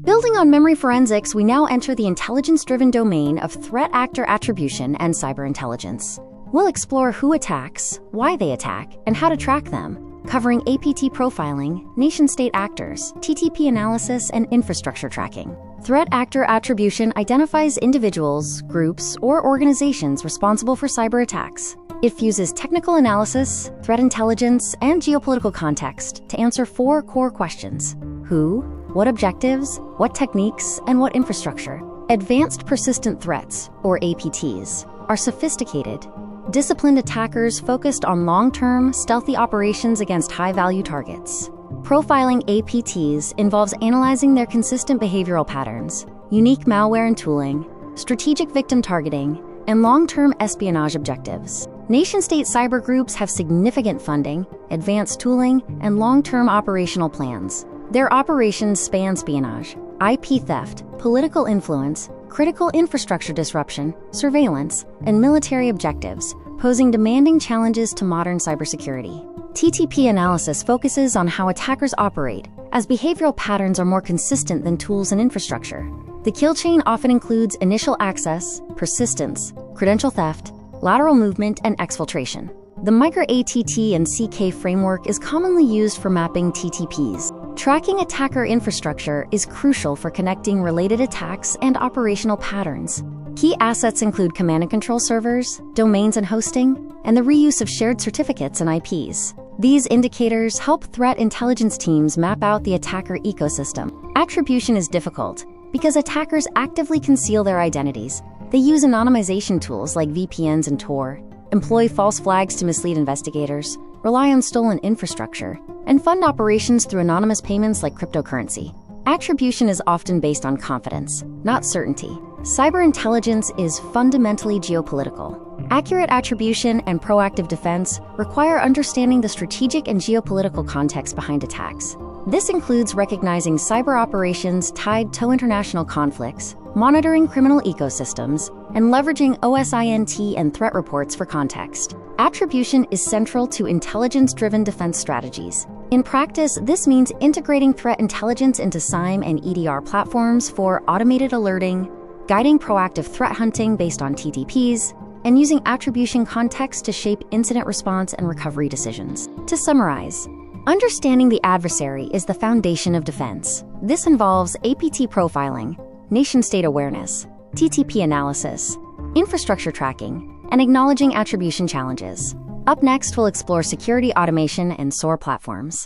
Building on memory forensics, we now enter the intelligence-driven domain of threat actor attribution and cyber intelligence. We'll explore who attacks, why they attack, and how to track them, covering APT profiling, nation-state actors, TTP analysis, and infrastructure tracking. Threat actor attribution identifies individuals, groups, or organizations responsible for cyber attacks. It fuses technical analysis, threat intelligence, and geopolitical context to answer 4 core questions: who, what objectives, what techniques, and what infrastructure. Advanced persistent threats, or APTs, are sophisticated, disciplined attackers focused on long-term, stealthy operations against high-value targets. Profiling APTs involves analyzing their consistent behavioral patterns, unique malware and tooling, strategic victim targeting, and long-term espionage objectives. Nation-state cyber groups have significant funding, advanced tooling, and long-term operational plans. Their operations span espionage, IP theft, political influence, critical infrastructure disruption, surveillance, and military objectives, posing demanding challenges to modern cybersecurity. TTP analysis focuses on how attackers operate, as behavioral patterns are more consistent than tools and infrastructure. The kill chain often includes initial access, persistence, credential theft, lateral movement, and exfiltration. The MicroATT and CK framework is commonly used for mapping TTPs. Tracking attacker infrastructure is crucial for connecting related attacks and operational patterns. Key assets include command and control servers, domains and hosting, and the reuse of shared certificates and IPs. These indicators help threat intelligence teams map out the attacker ecosystem. Attribution is difficult because attackers actively conceal their identities. They use anonymization tools like VPNs and Tor, employ false flags to mislead investigators, rely on stolen infrastructure, and fund operations through anonymous payments like cryptocurrency. Attribution is often based on confidence, not certainty. Cyber intelligence is fundamentally geopolitical. Accurate attribution and proactive defense require understanding the strategic and geopolitical context behind attacks. This includes recognizing cyber operations tied to international conflicts, monitoring criminal ecosystems, and leveraging OSINT and threat reports for context. Attribution is central to intelligence-driven defense strategies. In practice, this means integrating threat intelligence into SIEM and EDR platforms for automated alerting, guiding proactive threat hunting based on TTPs, and using attribution context to shape incident response and recovery decisions. To summarize, understanding the adversary is the foundation of defense. This involves APT profiling, nation-state awareness, TTP analysis, infrastructure tracking, and acknowledging attribution challenges. Up next, we'll explore security automation and SOAR platforms.